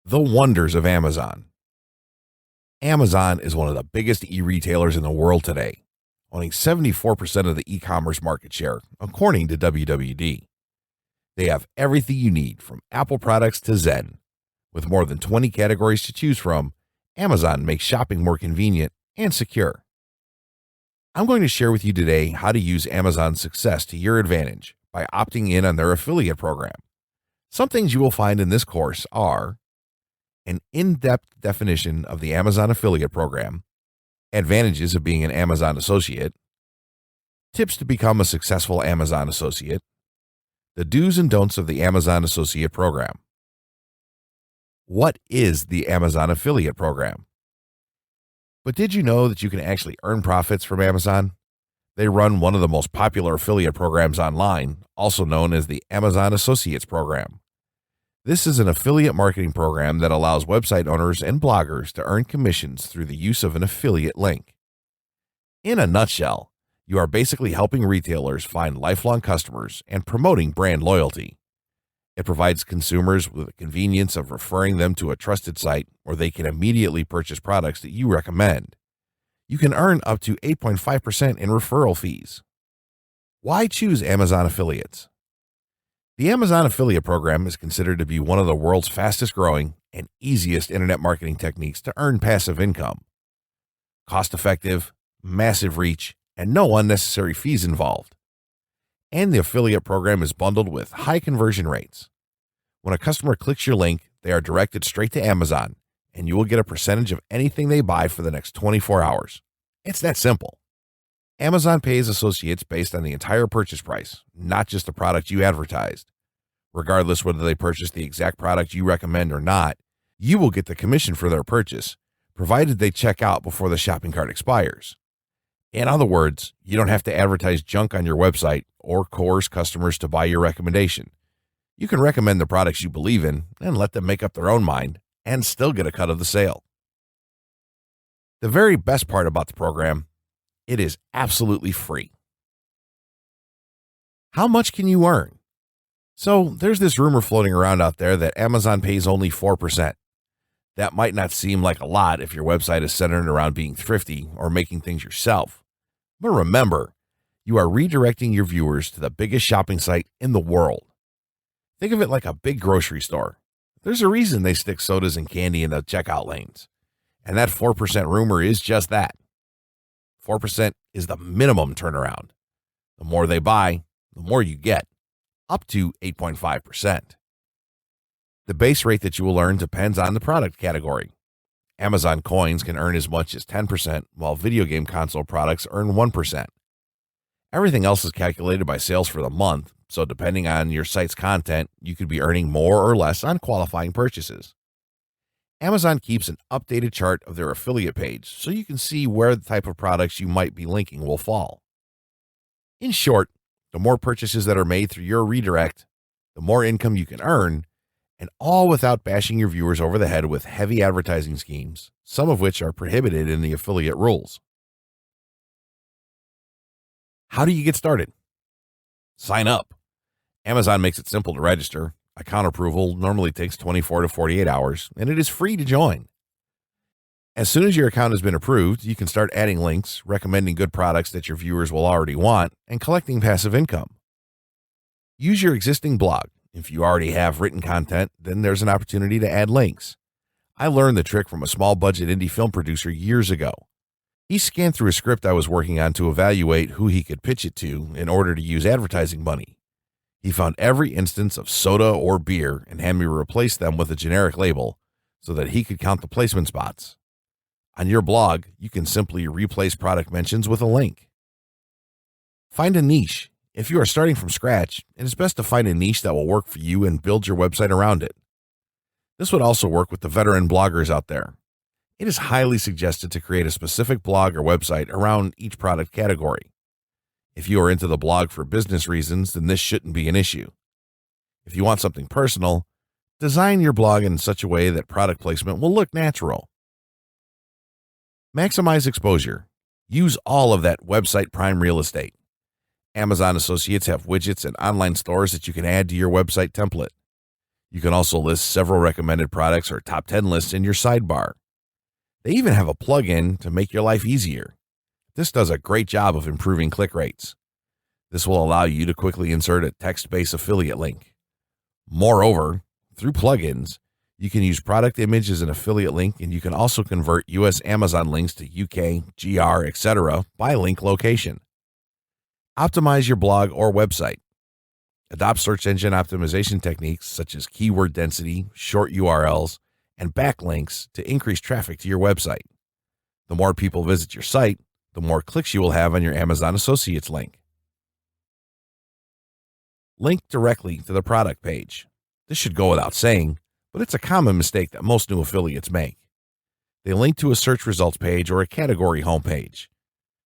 The wonders of Amazon. Amazon is one of the biggest e-retailers in the world today, owning 74% of the e-commerce market share, according to WWD. They have everything you need from Apple products to Zen. With more than 20 categories to choose from, Amazon makes shopping more convenient and secure. I'm going to share with you today how to use Amazon's success to your advantage by opting in on their affiliate program. Some things you will find in this course are an in-depth definition of the Amazon affiliate program, advantages of being an Amazon associate, tips to become a successful Amazon associate, the do's and don'ts of the Amazon associate program. What is the Amazon affiliate program? But did you know that you can actually earn profits from Amazon? They run one of the most popular affiliate programs online, also known as the Amazon Associates Program. This is an affiliate marketing program that allows website owners and bloggers to earn commissions through the use of an affiliate link. In a nutshell, you are basically helping retailers find lifelong customers and promoting brand loyalty. It provides consumers with the convenience of referring them to a trusted site where they can immediately purchase products that you recommend. You can earn up to 8.5% in referral fees. Why choose Amazon affiliates? The Amazon affiliate program is considered to be one of the world's fastest growing and easiest internet marketing techniques to earn passive income. Cost effective, massive reach, and no unnecessary fees involved. And the affiliate program is bundled with high conversion rates. When a customer clicks your link, they are directed straight to Amazon, and you will get a percentage of anything they buy for the next 24 hours. It's that simple. Amazon pays associates based on the entire purchase price, not just the product you advertised. Regardless whether they purchase the exact product you recommend or not, you will get the commission for their purchase, provided they check out before the shopping cart expires. In other words, you don't have to advertise junk on your website or coerce customers to buy your recommendation. You can recommend the products you believe in and let them make up their own mind and still get a cut of the sale. The very best part about the program, it is absolutely free. How much can you earn? So there's this rumor floating around out there that Amazon pays only 4%. That might not seem like a lot if your website is centered around being thrifty or making things yourself. But remember, you are redirecting your viewers to the biggest shopping site in the world. Think of it like a big grocery store. There's a reason they stick sodas and candy in the checkout lanes. And that 4% rumor is just that. 4% is the minimum turnaround. The more they buy, the more you get, up to 8.5%. The base rate that you will earn depends on the product category. Amazon coins can earn as much as 10%, while video game console products earn 1%. Everything else is calculated by sales for the month, so depending on your site's content, you could be earning more or less on qualifying purchases. Amazon keeps an updated chart of their affiliate page so you can see where the type of products you might be linking will fall. In short, the more purchases that are made through your redirect, the more income you can earn, and all without bashing your viewers over the head with heavy advertising schemes, some of which are prohibited in the affiliate rules. How do you get started? Sign up. Amazon makes it simple to register. Account approval normally takes 24 to 48 hours, and it is free to join. As soon as your account has been approved, you can start adding links, recommending good products that your viewers will already want, and collecting passive income. Use your existing blog. If you already have written content, then there's an opportunity to add links. I learned the trick from a small budget indie film producer years ago. He scanned through a script I was working on to evaluate who he could pitch it to in order to use advertising money. He found every instance of soda or beer and had me replace them with a generic label so that he could count the placement spots. On your blog, you can simply replace product mentions with a link. Find a niche. If you are starting from scratch, it is best to find a niche that will work for you and build your website around it. This would also work with the veteran bloggers out there. It is highly suggested to create a specific blog or website around each product category. If you are into the blog for business reasons, then this shouldn't be an issue. If you want something personal, design your blog in such a way that product placement will look natural. Maximize exposure. Use all of that website prime real estate. Amazon associates have widgets and online stores that you can add to your website template. You can also list several recommended products or top 10 lists in your sidebar. They even have a plugin to make your life easier. This does a great job of improving click rates. This will allow you to quickly insert a text-based affiliate link. Moreover, through plugins, you can use product image as an affiliate link, and you can also convert US Amazon links to UK, GR, etc. by link location. Optimize your blog or website. Adopt search engine optimization techniques such as keyword density, short URLs, and backlinks to increase traffic to your website. The more people visit your site, the more clicks you will have on your Amazon Associates link. Link directly to the product page. This should go without saying, but it's a common mistake that most new affiliates make. They link to a search results page or a category homepage.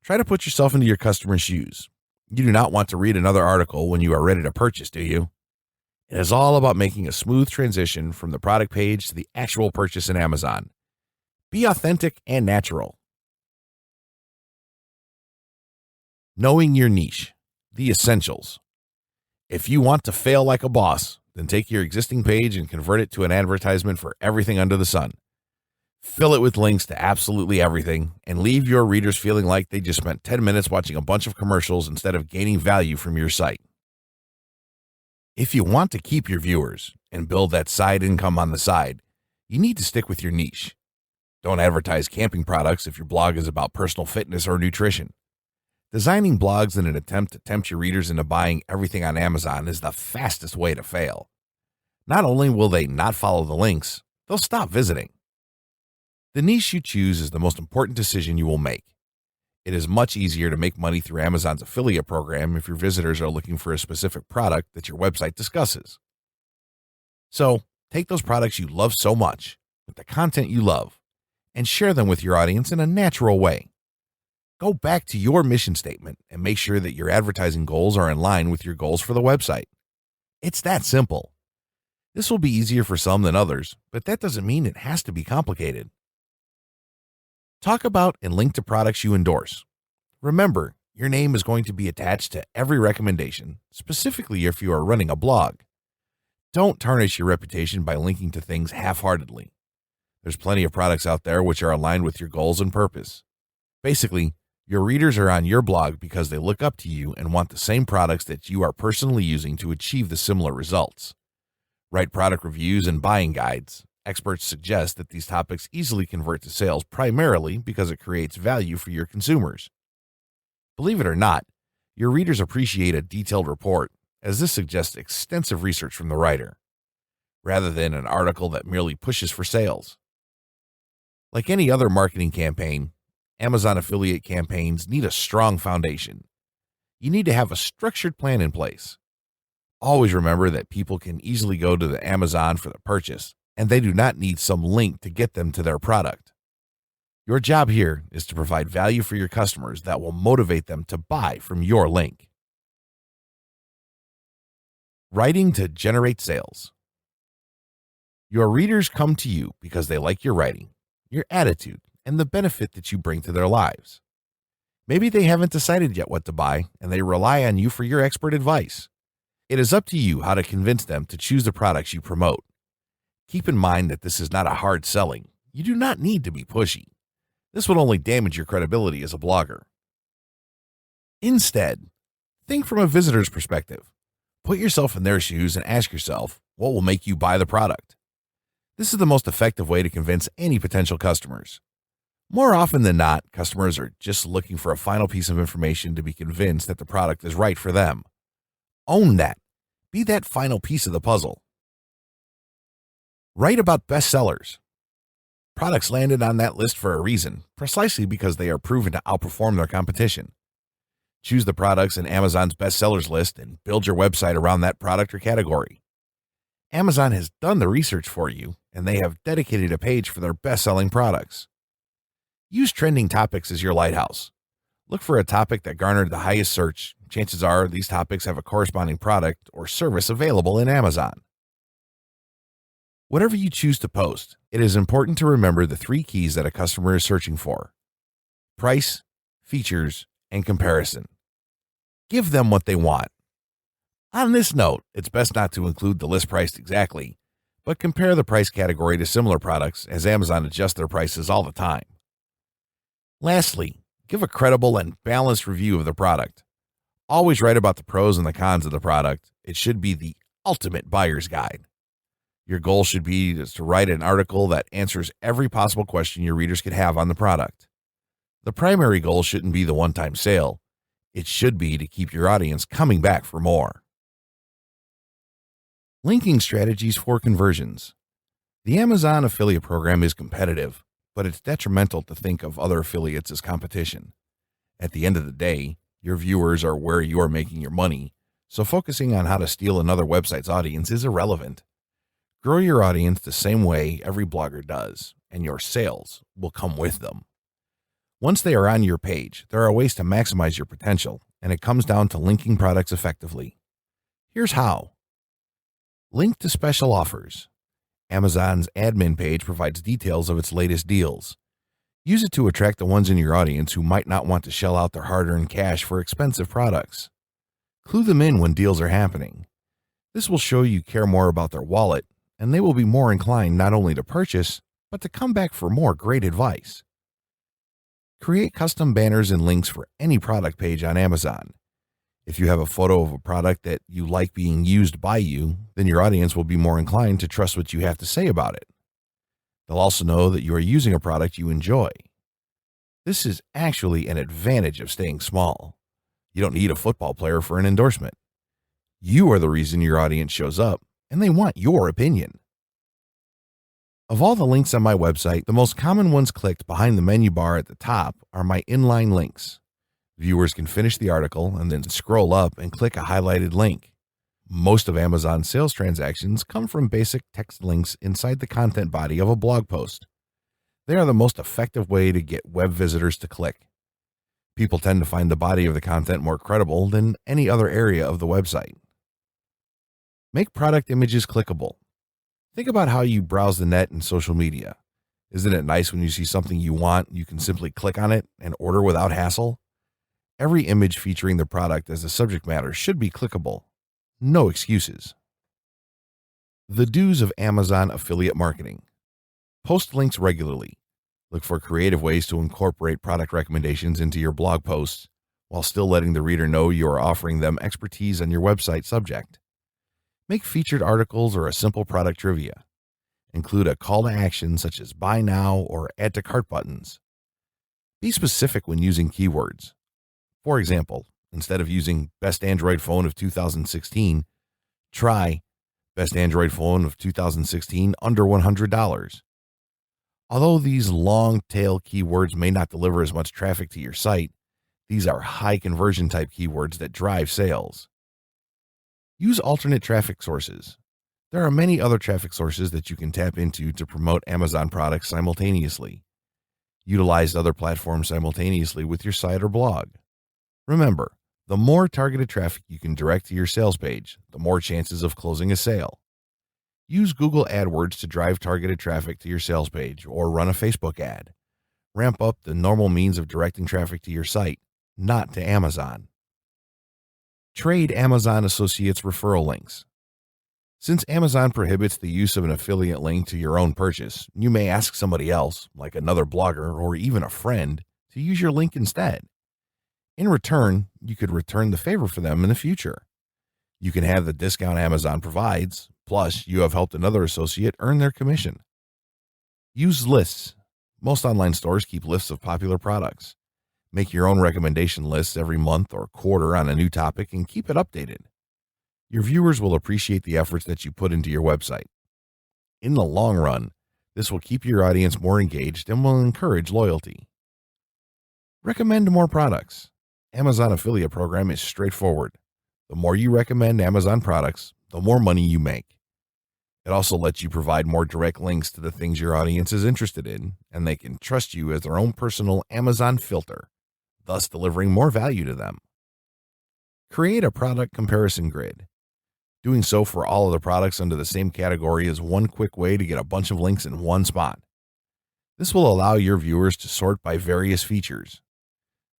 Try to put yourself into your customer's shoes. You do not want to read another article when you are ready to purchase, do you? It is all about making a smooth transition from the product page to the actual purchase in Amazon. Be authentic and natural. Knowing your niche, the essentials. If you want to fail like a boss, then take your existing page and convert it to an advertisement for everything under the sun. Fill it with links to absolutely everything and leave your readers feeling like they just spent 10 minutes watching a bunch of commercials instead of gaining value from your site. If you want to keep your viewers and build that side income on the side, you need to stick with your niche. Don't advertise camping products if your blog is about personal fitness or nutrition. Designing blogs in an attempt to tempt your readers into buying everything on Amazon is the fastest way to fail. Not only will they not follow the links, they'll stop visiting. The niche you choose is the most important decision you will make. It is much easier to make money through Amazon's affiliate program if your visitors are looking for a specific product that your website discusses. So, take those products you love so much, with the content you love, and share them with your audience in a natural way. Go back to your mission statement and make sure that your advertising goals are in line with your goals for the website. It's that simple. This will be easier for some than others, but that doesn't mean it has to be complicated. Talk about and link to products you endorse. Remember, your name is going to be attached to every recommendation, specifically if you are running a blog. Don't tarnish your reputation by linking to things half-heartedly. There's plenty of products out there which are aligned with your goals and purpose. Basically, your readers are on your blog because they look up to you and want the same products that you are personally using to achieve the similar results. Write product reviews and buying guides. Experts suggest that these topics easily convert to sales primarily because it creates value for your consumers. Believe it or not, your readers appreciate a detailed report, as this suggests extensive research from the writer, rather than an article that merely pushes for sales. Like any other marketing campaign, Amazon affiliate campaigns need a strong foundation. You need to have a structured plan in place. Always remember that people can easily go to the Amazon for the purchase, and they do not need some link to get them to their product. Your job here is to provide value for your customers that will motivate them to buy from your link. Writing to generate sales. Your readers come to you because they like your writing, your attitude, and the benefit that you bring to their lives. Maybe they haven't decided yet what to buy, and they rely on you for your expert advice. It is up to you how to convince them to choose the products you promote. Keep in mind that this is not a hard selling. You do not need to be pushy. This would only damage your credibility as a blogger. Instead, think from a visitor's perspective. Put yourself in their shoes and ask yourself, what will make you buy the product? This is the most effective way to convince any potential customers. More often than not, customers are just looking for a final piece of information to be convinced that the product is right for them. Own that. Be that final piece of the puzzle. Write about bestsellers. Products landed on that list for a reason, precisely because they are proven to outperform their competition. Choose the products in Amazon's bestsellers list and build your website around that product or category. Amazon has done the research for you, and they have dedicated a page for their best-selling products. Use trending topics as your lighthouse. Look for a topic that garnered the highest search. Chances are these topics have a corresponding product or service available in Amazon. Whatever you choose to post, it is important to remember the 3 keys that a customer is searching for: price, features, and comparison. Give them what they want. On this note, it's best not to include the list price exactly, but compare the price category to similar products as Amazon adjusts their prices all the time. Lastly, give a credible and balanced review of the product. Always write about the pros and the cons of the product. It should be the ultimate buyer's guide. Your goal should be to write an article that answers every possible question your readers could have on the product. The primary goal shouldn't be the one-time sale. It should be to keep your audience coming back for more. Linking strategies for conversions. The Amazon affiliate program is competitive, but it's detrimental to think of other affiliates as competition. At the end of the day, your viewers are where you are making your money, so focusing on how to steal another website's audience is irrelevant. Grow your audience the same way every blogger does, and your sales will come with them. Once they are on your page, there are ways to maximize your potential, and it comes down to linking products effectively. Here's how. Link to special offers. Amazon's admin page provides details of its latest deals. Use it to attract the ones in your audience who might not want to shell out their hard-earned cash for expensive products. Clue them in when deals are happening. This will show you care more about their wallet, and they will be more inclined not only to purchase, but to come back for more great advice. Create custom banners and links for any product page on Amazon. If you have a photo of a product that you like being used by you, then your audience will be more inclined to trust what you have to say about it. They'll also know that you are using a product you enjoy. This is actually an advantage of staying small. You don't need a football player for an endorsement. You are the reason your audience shows up, and they want your opinion. Of all the links on my website, the most common ones clicked behind the menu bar at the top are my inline links. Viewers can finish the article and then scroll up and click a highlighted link. Most of Amazon's sales transactions come from basic text links inside the content body of a blog post. They are the most effective way to get web visitors to click. People tend to find the body of the content more credible than any other area of the website. Make product images clickable. Think about how you browse the net and social media. Isn't it nice when you see something you want, you can simply click on it and order without hassle? Every image featuring the product as the subject matter should be clickable. No excuses. The do's of Amazon affiliate marketing. Post links regularly. Look for creative ways to incorporate product recommendations into your blog posts while still letting the reader know you are offering them expertise on your website subject. Make featured articles or a simple product trivia. Include a call to action such as buy now or add to cart buttons. Be specific when using keywords. For example, instead of using best Android phone of 2016, try best Android phone of 2016 under $100. Although these long-tail keywords may not deliver as much traffic to your site, these are high conversion type keywords that drive sales. Use alternate traffic sources. There are many other traffic sources that you can tap into to promote Amazon products simultaneously. Utilize other platforms simultaneously with your site or blog. Remember, the more targeted traffic you can direct to your sales page, the more chances of closing a sale. Use Google AdWords to drive targeted traffic to your sales page or run a Facebook ad. Ramp up the normal means of directing traffic to your site, not to Amazon. Trade Amazon Associates referral links. Since Amazon prohibits the use of an affiliate link to your own purchase, you may ask somebody else, like another blogger or even a friend, to use your link instead. In return, you could return the favor for them in the future. You can have the discount Amazon provides, plus you have helped another associate earn their commission. Use lists. Most online stores keep lists of popular products. Make your own recommendation lists every month or quarter on a new topic and keep it updated. Your viewers will appreciate the efforts that you put into your website. In the long run, this will keep your audience more engaged and will encourage loyalty. Recommend more products. Amazon affiliate program is straightforward. The more you recommend Amazon products, the more money you make. It also lets you provide more direct links to the things your audience is interested in, and they can trust you as their own personal Amazon filter, thus delivering more value to them. Create a product comparison grid. Doing so for all of the products under the same category is one quick way to get a bunch of links in one spot. This will allow your viewers to sort by various features.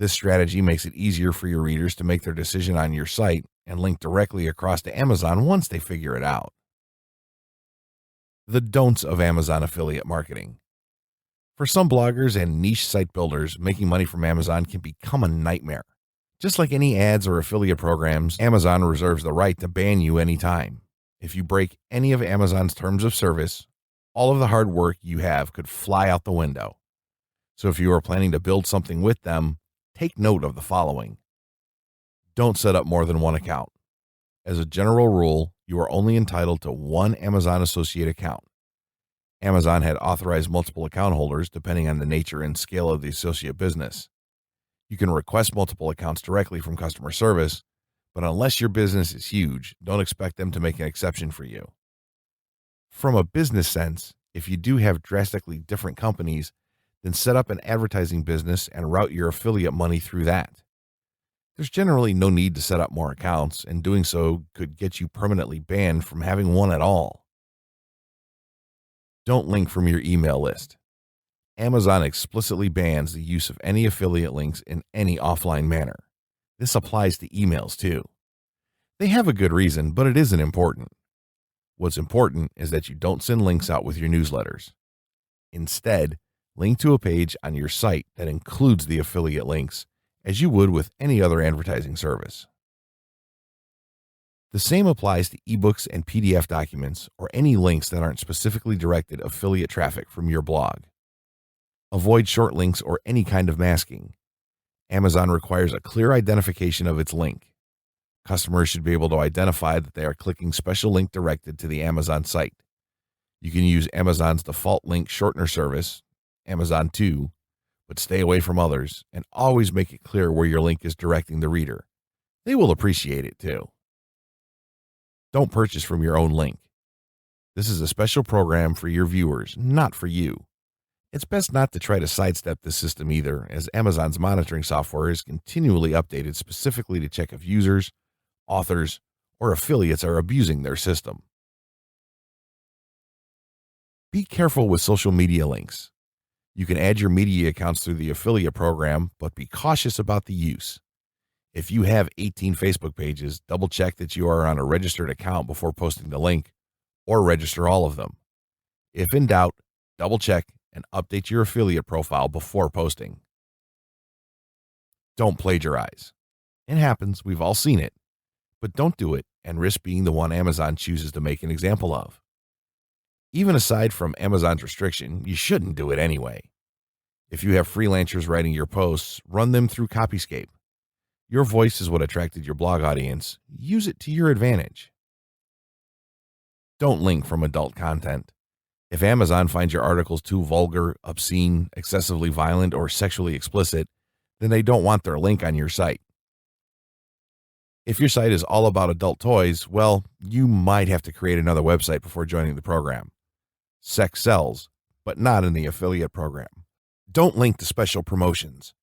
This strategy makes it easier for your readers to make their decision on your site and link directly across to Amazon once they figure it out. The don'ts of Amazon affiliate marketing. For some bloggers and niche site builders, making money from Amazon can become a nightmare. Just like any ads or affiliate programs, Amazon reserves the right to ban you anytime. If you break any of Amazon's terms of service, all of the hard work you have could fly out the window. So if you are planning to build something with them, take note of the following. Don't set up more than one account. As a general rule, you are only entitled to one Amazon associate account. Amazon had authorized multiple account holders depending on the nature and scale of the associate business. You can request multiple accounts directly from customer service, but unless your business is huge, don't expect them to make an exception for you. From a business sense, if you do have drastically different companies, then set up an advertising business and route your affiliate money through that. There's generally no need to set up more accounts, and doing so could get you permanently banned from having one at all. Don't link from your email list. Amazon explicitly bans the use of any affiliate links in any offline manner. This applies to emails too. They have a good reason, but it isn't important. What's important is that you don't send links out with your newsletters. Instead, link to a page on your site that includes the affiliate links, as you would with any other advertising service. The same applies to ebooks and PDF documents or any links that aren't specifically directed affiliate traffic from your blog. Avoid short links or any kind of masking. Amazon requires a clear identification of its link. Customers should be able to identify that they are clicking special link directed to the Amazon site. You can use Amazon's default link shortener service, Amazon 2, but stay away from others and always make it clear where your link is directing the reader. They will appreciate it too. Don't purchase from your own link. This is a special program for your viewers, not for you. It's best not to try to sidestep this system either, as Amazon's monitoring software is continually updated specifically to check if users, authors, or affiliates are abusing their system. Be careful with social media links. You can add your media accounts through the affiliate program, but be cautious about the use. If you have 18 Facebook pages, double check that you are on a registered account before posting the link, or register all of them. If in doubt, double check and update your affiliate profile before posting. Don't plagiarize. It happens, we've all seen it, but don't do it and risk being the one Amazon chooses to make an example of. Even aside from Amazon's restriction, you shouldn't do it anyway. If you have freelancers writing your posts, run them through Copyscape. Your voice is what attracted your blog audience. Use it to your advantage. Don't link from adult content. If Amazon finds your articles too vulgar, obscene, excessively violent, or sexually explicit, then they don't want their link on your site. If your site is all about adult toys, well, you might have to create another website before joining the program. Sex sells, but not in the affiliate program. Don't link to special promotions.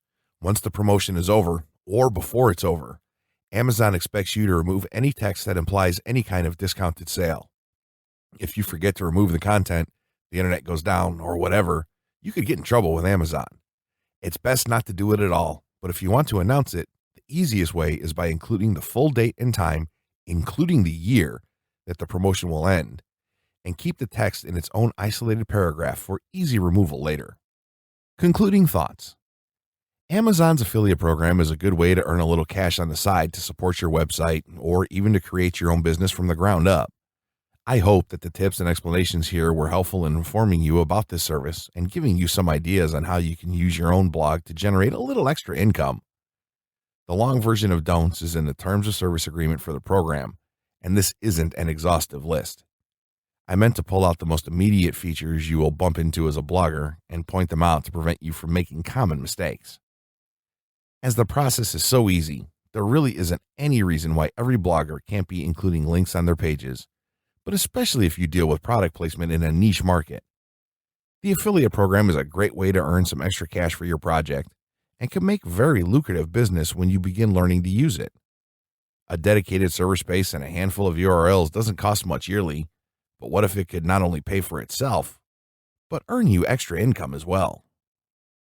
Once the promotion is over, or before it's over, Amazon expects you to remove any text that implies any kind of discounted sale. If you forget to remove the content, the internet goes down, or whatever, you could get in trouble with Amazon. It's best not to do it at all, but if you want to announce it, the easiest way is by including the full date and time, including the year that the promotion will end, and keep the text in its own isolated paragraph for easy removal later. Concluding thoughts. Amazon's affiliate program is a good way to earn a little cash on the side to support your website or even to create your own business from the ground up. I hope that the tips and explanations here were helpful in informing you about this service and giving you some ideas on how you can use your own blog to generate a little extra income. The long version of don'ts is in the terms of service agreement for the program, and this isn't an exhaustive list. I meant to pull out the most immediate features you will bump into as a blogger and point them out to prevent you from making common mistakes. As the process is so easy, there really isn't any reason why every blogger can't be including links on their pages, but especially if you deal with product placement in a niche market. The affiliate program is a great way to earn some extra cash for your project and can make very lucrative business when you begin learning to use it. A dedicated server space and a handful of URLs doesn't cost much yearly, but what if it could not only pay for itself, but earn you extra income as well?